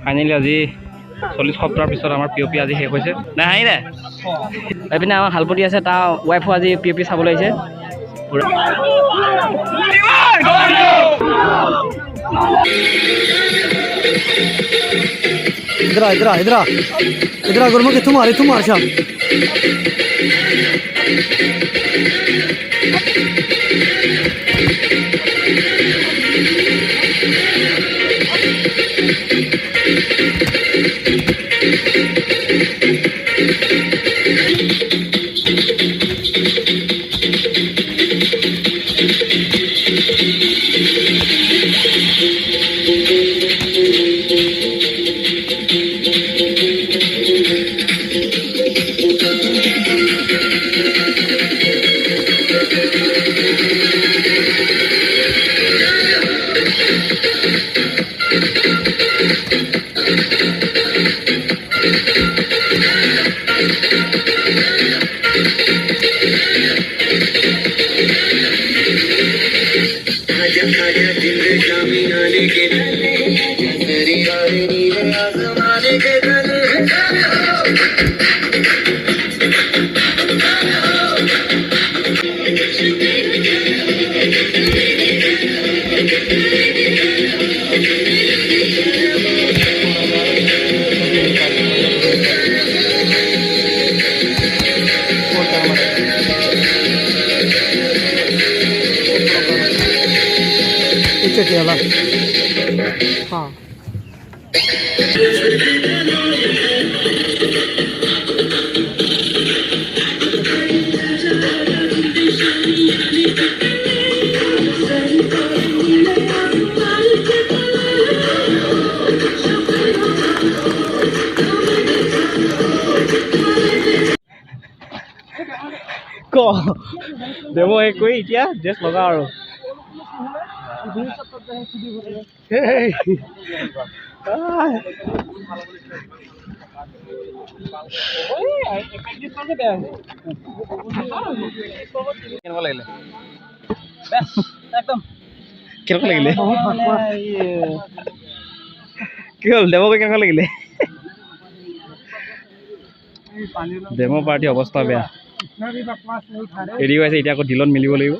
finally আজি 40 সপ্তাহৰ পিছত আমাৰ পিঅ'পি আজি শেষ হৈছে নাই হাঁহি দে এইপিনে আমাৰ হালপতি আছে তাৰ ৱাইফো আজি পিঅ'পি চাবলৈ আহিছে इधर गुरमुख तुम आशा हाँ দেব এই কৈ এতিয়া ড্ৰেছ লগা আৰু কেনেকুৱা লাগিলে কেনেকুৱা লাগিলে কি হ'ল দেৱক কেনেকুৱা লাগিলে ডেমো পাৰ্টি অৱস্থা বেয়া এৰি গৈছে এতিয়া আকৌ ডিলত মিলিব লাগিব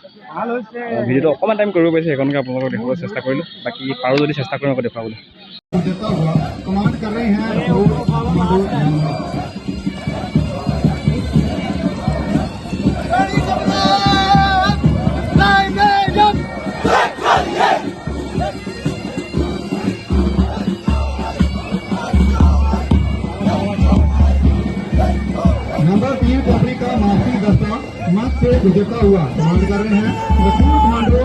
ভিডিঅ'টো অকণমান টাইম কৰিব পাৰিছে সেইকাৰণে আপোনালোকক দেখুৱাবলৈ চেষ্টা কৰিলোঁ বাকী পাৰোঁ যদি চেষ্টা কৰিম আকৌ দেখুৱাবলৈ नंबर 3 कंपनी का माफी दस्ता मत से गुजरता हुआ कमांड कर रहे हैं लखनऊ कमांडो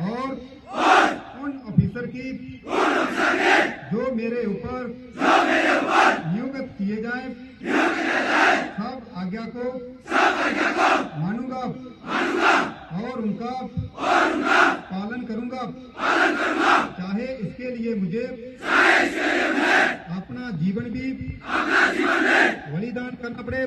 और उन ऑफिसर की जो मेरे ऊपर नियुक्त किए जाए सब आज्ञा को मानूंगा और उनका पालन करूंगा चाहे इसके लिए मुझे अपना जीवन भी बलिदान करना पड़े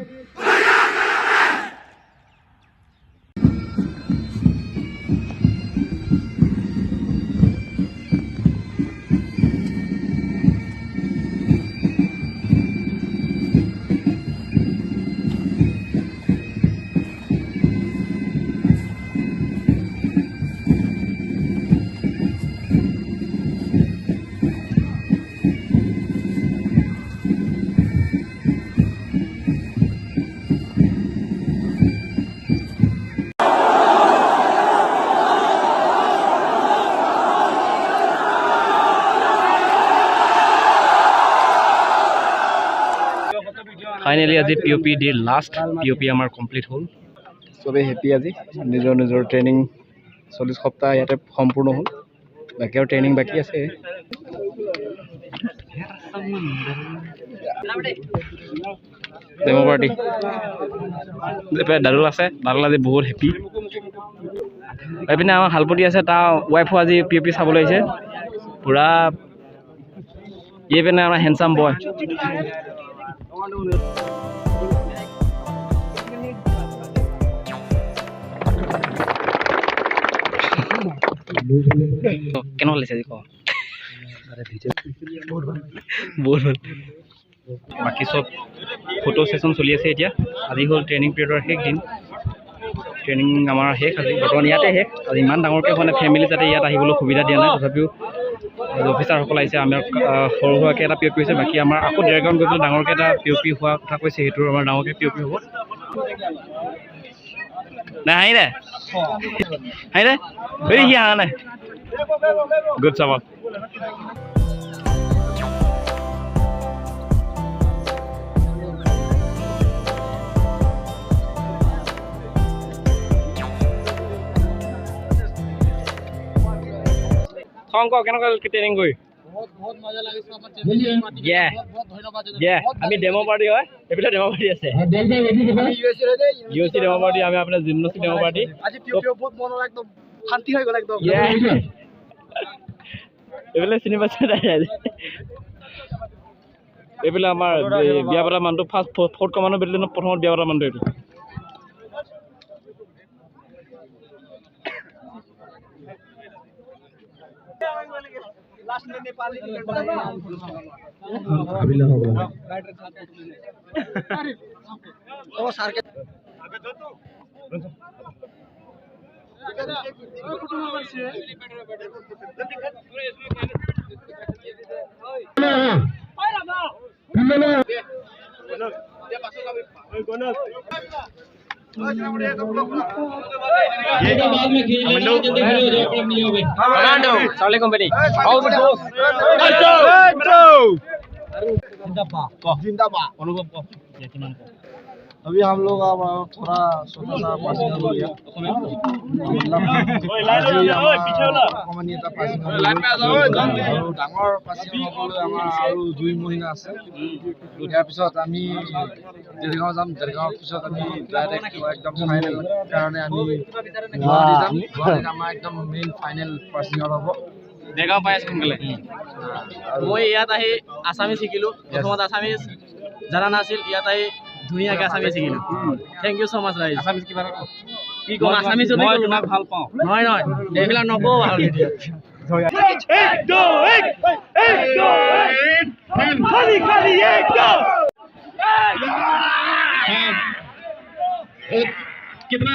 ফাইনেলি আজি পিঅ'পি দি লাষ্ট পিঅ'পি আমাৰ কমপ্লিট হ'ল চবেই হেপী আজি নিজৰ নিজৰ ট্ৰেইনিং 40 সপ্তাহ ইয়াতে সম্পূৰ্ণ হ'ল বাকী আৰু ট্ৰেইনিং বাকী আছে ডেমো পাৰ্টি দাদুল আছে দাদুল আজি বহুত হেপী এইপিনে আমাৰ হালপতি আছে তাৰ ৱাইফো আজি পিঅ'পি চাবলৈ আহিছে পূৰা এইপিনে আমাৰ হেণ্ডচাম বয় কেনেকুৱা লাগিছে আজি কওঁ বহুত ভাল বাকী চব ফটো ছেশ্যন চলি আছে এতিয়া আজি হ'ল ট্ৰেইনিং পিৰিয়ডৰ শেষ দিন ট্ৰেইনিং আমাৰ শেষ আজি বৰ্তমান ইয়াতে শেষ আজি ইমান ডাঙৰকৈ মানে ফেমিলি যাতে ইয়াত আহিবলৈ সুবিধা দিয়া নাই তথাপিও অফিচাৰসকল আহিছে আমাৰ সৰু সুৰাকৈ এটা POP হৈছে বাকী আমাৰ আকৌ ডেৰগাঁৱত গৈ পেলাই ডাঙৰকৈ এটা POP হোৱা কথা কৈছে সেইটো আমাৰ ডাঙৰকৈ POP হ'ব নাই হাঁহি নাই হাঁহি নাই সি হাঁহা নাই গুড চাব শংকৰ কেনেকুৱা ট্ৰেইনিং কৰি বহুত মজা লাগিছে আমি ডেমো পাৰ্টি হয় এইফালে ডেমো পাৰ্টি আছে USC ডেমো পাৰ্টি আমি আপোনাৰ জিমনাষ্টিক ডেমো পাৰ্টি আজি বহুত মন একদম শান্তি হৈ গ'ল একদম এইফালে চিনি পাইছে এইফালে আমাৰ বিয়া পতা মানুহটো ফাৰ্ষ্ট 4th কমাণ্ডো বেটেলিয়নত প্ৰথমত বিয়া পতা মানুহটো এইটো लास्ट में नेपाली अभिला हो गया ओ सर के अबे दो तू ये तो बाद में खेल लेना जल्दी खेलो जो अपना मिले होगे कमांडो साले कंपनी आओ ब्रो जिंदाबाद अनुभव को किमान को अभी हम लोग अब थोड़ा छोटा सा पासिंग हो गया कमानियता पासिंग डाঙৰ पासिंग হ'বলৈ আমাৰ আৰু 2 মহিনা আছে ইয়াৰ পিছত আমি দেৰগাঁও যাম দেৰগাঁৱৰ পিছত আমি ডাইৰেক্ট একদম ফাইনেল কাৰণে আমি গুৱাহাটীত আমাৰ একদম মেইন ফাইনেল পাसिंग হ'ব দেৰগাঁও পাই আছো সোনকালে মই ইয়াত আহি আছামিজ শিকিলো প্ৰথমত আছামিজ জানা নাছিল ইয়াত আহি ধুনীয়াকৈ আছামিজ শিকিলো থেংক ইউ সো মাচ ৰাইজ আছামিজ কিবা কি কম আছামিজ যদি মই তোমাক ভাল পাওঁ নহয় নহয় এইবিলাক নকওঁ ভাল খালি খালি এক দो कितना